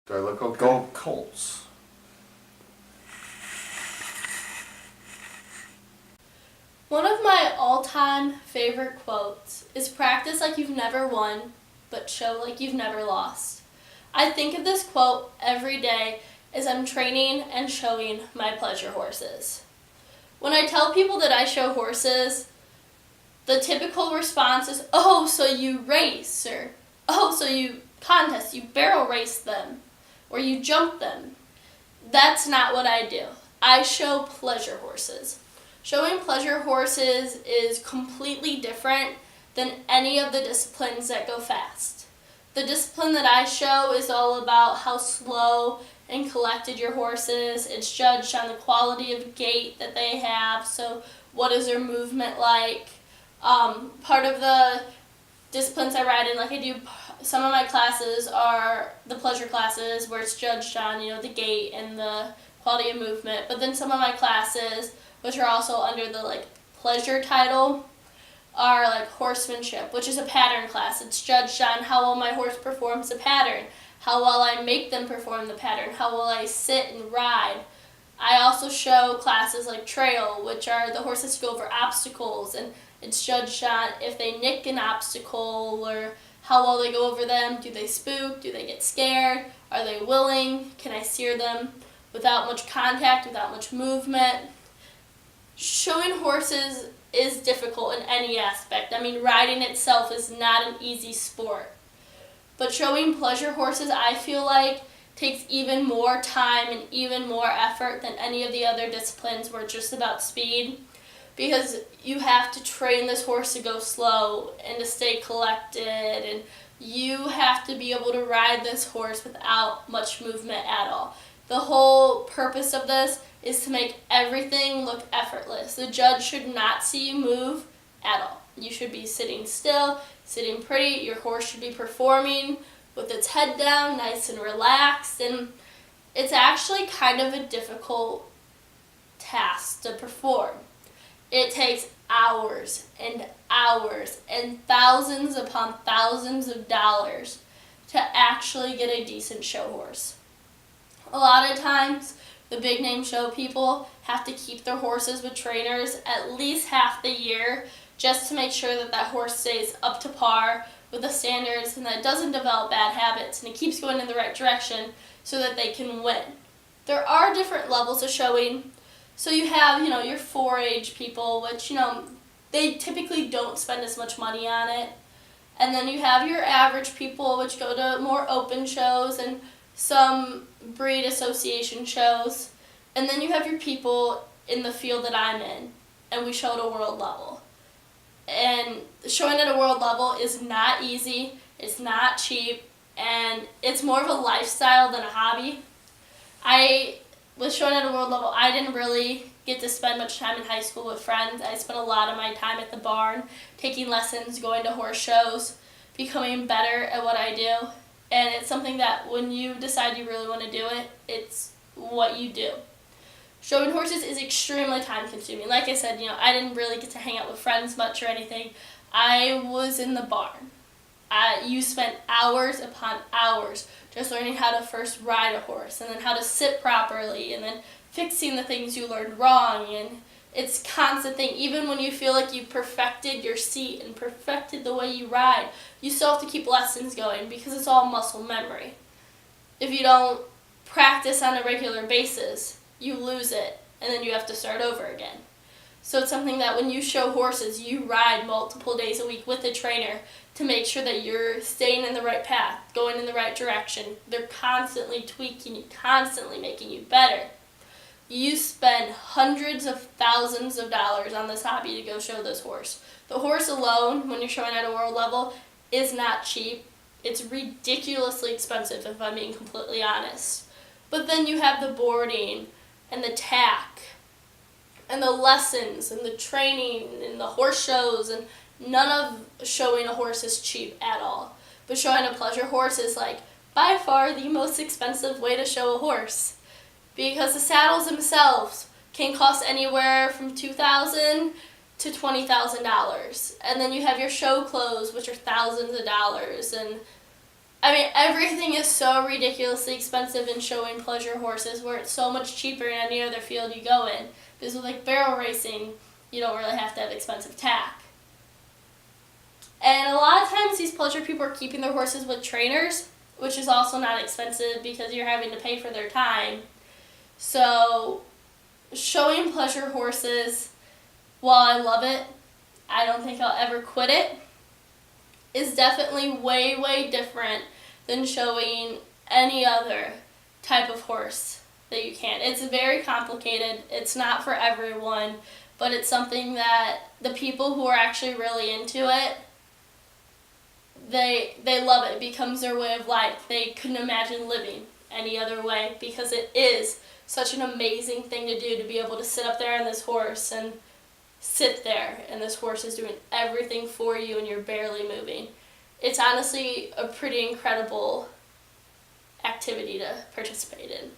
Do I look okay? Go Colts. One of my all-time favorite quotes is practice like you've never won, but show like you've never lost. I think of this quote every day as I'm training and showing my pleasure horses. When I tell people that I show horses, the typical response is, "Oh, so you race," or "Oh, so you contest, you barrel race them, or you jump them." That's not what I do. I show pleasure horses. Showing pleasure horses is completely different than any of the disciplines that go fast. The discipline that I show is all about how slow and collected your horse is. It's judged on the quality of gait that they have, so what is their movement like. Part of the disciplines I ride in, like I do, some of my classes are the pleasure classes where it's judged on, the gait and the quality of movement. But then some of my classes, which are also under the pleasure title, are like horsemanship, which is a pattern class. It's judged on how well my horse performs the pattern, how well I make them perform the pattern, how well I sit and ride. I also show classes like trail, which are the horses go over obstacles, and it's judged on if they nick an obstacle or how well they go over them. Do they spook? Do they get scared? Are they willing? Can I steer them without much contact, without much movement? Showing horses is difficult in any aspect. I mean, riding itself is not an easy sport. But showing pleasure horses, I feel like, takes even more time and even more effort than any of the other disciplines where it's just about speed, because you have to train this horse to go slow and to stay collected, and you have to be able to ride this horse without much movement at all. The whole purpose of this is to make everything look effortless. The judge should not see you move at all. You should be sitting still, sitting pretty. Your horse should be performing with its head down, nice and relaxed, and it's actually kind of a difficult task to perform. It takes hours and hours and thousands upon thousands of dollars to actually get a decent show horse. A lot of times, the big name show people have to keep their horses with trainers at least half the year just to make sure that that horse stays up to par with the standards and that it doesn't develop bad habits and it keeps going in the right direction so that they can win. There are different levels of showing. So you have, your 4-H people, which, they typically don't spend as much money on it. And then you have your average people, which go to more open shows and some breed association shows. And then you have your people in the field that I'm in, and we show at a world level. And showing at a world level is not easy, it's not cheap, and it's more of a lifestyle than a hobby. With showing at a world level, I didn't really get to spend much time in high school with friends. I spent a lot of my time at the barn, taking lessons, going to horse shows, becoming better at what I do. And it's something that when you decide you really want to do it, it's what you do. Showing horses is extremely time consuming. Like I said, I didn't really get to hang out with friends much or anything. I was in the barn. You spent hours upon hours just learning how to first ride a horse and then how to sit properly and then fixing the things you learned wrong. And it's a constant thing. Even when you feel like you've perfected your seat and perfected the way you ride, you still have to keep lessons going because it's all muscle memory. If you don't practice on a regular basis, you lose it and then you have to start over again. So it's something that when you show horses, you ride multiple days a week with a trainer to make sure that you're staying in the right path, going in the right direction. They're constantly tweaking you, constantly making you better. You spend hundreds of thousands of dollars on this hobby to go show this horse. The horse alone, when you're showing at a world level, is not cheap. It's ridiculously expensive, if I'm being completely honest. But then you have the boarding and the tack and the lessons and the training and the horse shows, and none of showing a horse is cheap at all. But showing a pleasure horse is by far the most expensive way to show a horse, because the saddles themselves can cost anywhere from $2,000 to $20,000. And then you have your show clothes, which are thousands of dollars, and I mean, everything is so ridiculously expensive in showing pleasure horses, where it's so much cheaper in any other field you go in. Because with like barrel racing, you don't really have to have expensive tack. And a lot of times these pleasure people are keeping their horses with trainers, which is also not expensive because you're having to pay for their time. So showing pleasure horses, while I love it, I don't think I'll ever quit it, is definitely way, way different than showing any other type of horse that you can. It's very complicated. It's not for everyone, but it's something that the people who are actually really into it, they love it. It becomes their way of life. They couldn't imagine living any other way because it is such an amazing thing to do, to be able to sit up there on this horse and sit there and this horse is doing everything for you and you're barely moving. It's honestly a pretty incredible activity to participate in.